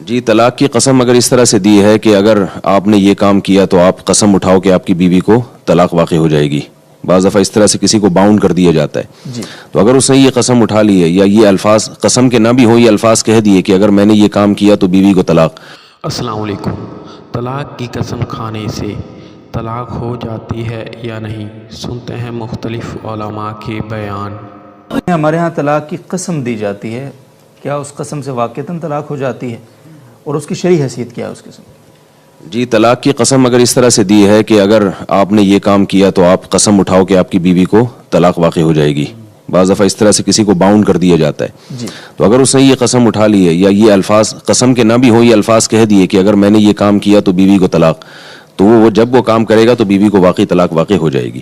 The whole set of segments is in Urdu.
جی طلاق کی قسم اگر اس طرح سے دی ہے کہ اگر آپ نے یہ کام کیا تو آپ قسم اٹھاؤ کہ آپ کی بیوی کو طلاق واقع ہو جائے گی. بعض دفعہ اس طرح سے کسی کو باؤنڈ کر دیا جاتا ہے. جی. تو اگر اس نے یہ قسم اٹھا لی ہے یا یہ الفاظ قسم کے نہ بھی ہوں، یہ الفاظ کہہ دیے کہ اگر میں نے یہ کام کیا تو بیوی کو طلاق. السلام علیکم. طلاق کی قسم کھانے سے طلاق ہو جاتی ہے یا نہیں، سنتے ہیں مختلف علماء کے بیان. ہمارے ہاں طلاق کی قسم دی جاتی ہے، کیا اس قسم سے واقعتاً طلاق ہو جاتی ہے اور اس کی شرعی حیثیت کیا ہے اس قسم؟ جی طلاق کی قسم اگر اس طرح سے دی ہے کہ اگر آپ نے یہ کام کیا تو آپ قسم اٹھاؤ کہ آپ کی بیوی کو طلاق واقع ہو جائے گی. بعض دفعہ اس طرح سے کسی کو باؤنڈ کر دیا جاتا ہے. جی. تو اگر اس نے یہ قسم اٹھا لی ہے یا یہ الفاظ قسم کے نہ بھی ہوں، یہ الفاظ کہہ دیے کہ اگر میں نے یہ کام کیا تو بیوی کو طلاق، تو وہ جب وہ کام کرے گا تو بیوی کو واقعی طلاق واقع ہو جائے گی.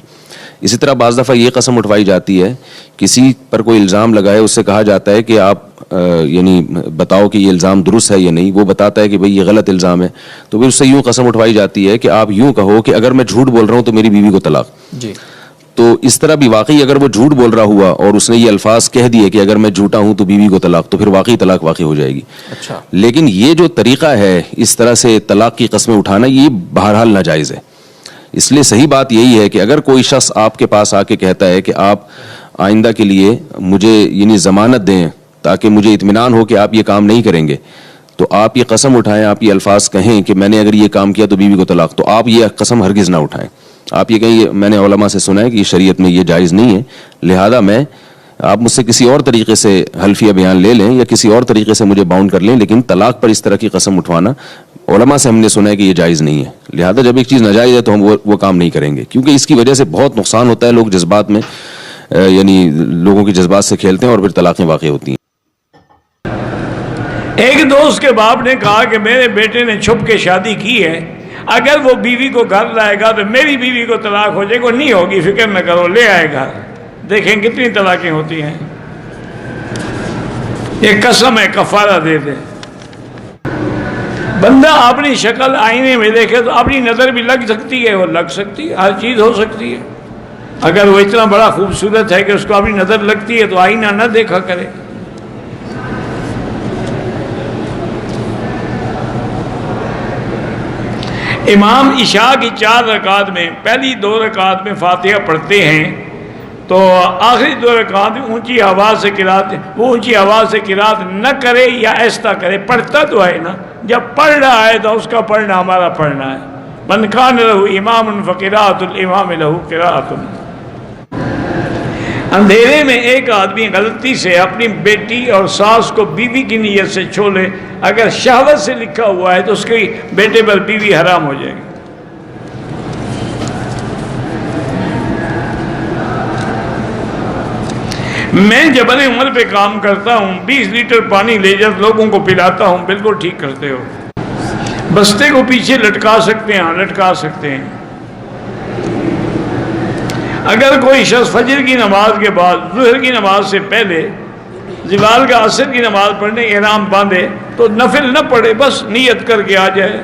اسی طرح بعض دفعہ یہ قسم اٹھوائی جاتی ہے، کسی پر کوئی الزام لگائے، اس سے کہا جاتا ہے کہ آپ یعنی بتاؤ کہ یہ الزام درست ہے یا نہیں. وہ بتاتا ہے کہ بھئی یہ غلط الزام ہے، تو پھر اس سے یوں قسم اٹھوائی جاتی ہے کہ آپ یوں کہو کہ اگر میں جھوٹ بول رہا ہوں تو میری بیوی کو طلاق. جی. تو اس طرح بھی واقعی اگر وہ جھوٹ بول رہا ہوا اور اس نے یہ الفاظ کہہ دیے کہ اگر میں جھوٹا ہوں تو بیوی کو طلاق، تو پھر واقعی طلاق واقع ہو جائے گی. اچھا. لیکن یہ جو طریقہ ہے اس طرح سے طلاق کی قسمیں اٹھانا، یہ بہرحال ناجائز ہے. اس لیے صحیح بات یہی ہے کہ اگر کوئی شخص آپ کے پاس آ کے کہتا ہے کہ آپ آئندہ کے لیے مجھے یعنی ضمانت دیں تاکہ مجھے اطمینان ہو کہ آپ یہ کام نہیں کریں گے، تو آپ یہ قسم اٹھائیں، آپ یہ الفاظ کہیں کہ میں نے اگر یہ کام کیا تو بیوی کو طلاق، تو آپ یہ قسم ہرگز نہ اٹھائیں. آپ یہ کہیں میں نے علماء سے سنا ہے کہ شریعت میں یہ جائز نہیں ہے، لہذا آپ مجھ سے کسی اور طریقے سے حلفیہ بیان لے لیں یا کسی اور طریقے سے مجھے باؤنڈ کر لیں، لیکن طلاق پر اس طرح کی قسم اٹھوانا علماء سے ہم نے سنا ہے کہ یہ جائز نہیں ہے. لہذا جب ایک چیز ناجائز ہے تو ہم وہ کام نہیں کریں گے، کیونکہ اس کی وجہ سے بہت نقصان ہوتا ہے. لوگ جذبات میں یعنی لوگوں کے جذبات سے کھیلتے ہیں اور پھر طلاقیں واقع ہوتی ہیں. ایک دوست کے باپ نے کہا کہ میرے بیٹے نے چھپ کے شادی کی ہے، اگر وہ بیوی کو گھر لائے گا تو میری بیوی کو طلاق ہو جائے گا. نہیں ہوگی، فکر نہ کرو، لے آئے گا. دیکھیں کتنی طلاقیں ہوتی ہیں. یہ قسم ہے، کفارہ دے دے. بندہ اپنی شکل آئینے میں دیکھے تو اپنی نظر بھی لگ سکتی ہے، وہ لگ سکتی ہے، ہر چیز ہو سکتی ہے. اگر وہ اتنا بڑا خوبصورت ہے کہ اس کو اپنی نظر لگتی ہے تو آئینہ نہ دیکھا کرے. امام عشاء کی 4 رکعت میں پہلی 2 رکعت میں فاتحہ پڑھتے ہیں تو آخری 2 رکعت میں اونچی آواز سے قرات، وہ اونچی آواز سے قرات نہ کرے یا ایسا کرے، پڑھتا تو ہے نا. جب پڑھ رہا ہے تو اس کا پڑھنا ہمارا پڑھنا ہے. من کان لہ امام فقراۃ الامام لہ قراۃ. اندھیرے میں ایک آدمی غلطی سے اپنی بیٹی اور ساس کو بیوی کی نیت سے چھو لے، اگر شہوت سے لکھا ہوا ہے تو اس کے بیٹے پر بیوی حرام ہو جائے گی. میں جبل عمر پہ کام کرتا ہوں، 20 لیٹر پانی لے جا لوگوں کو پلاتا ہوں. بالکل ٹھیک کرتے ہو. بستے کو پیچھے لٹکا سکتے ہیں، لٹکا سکتے ہیں. اگر کوئی شخص فجر کی نماز کے بعد ظہر کی نماز سے پہلے زوال کا عصر کی نماز پڑھنے احرام باندھے تو نفل نہ پڑھے، بس نیت کر کے آ جائے.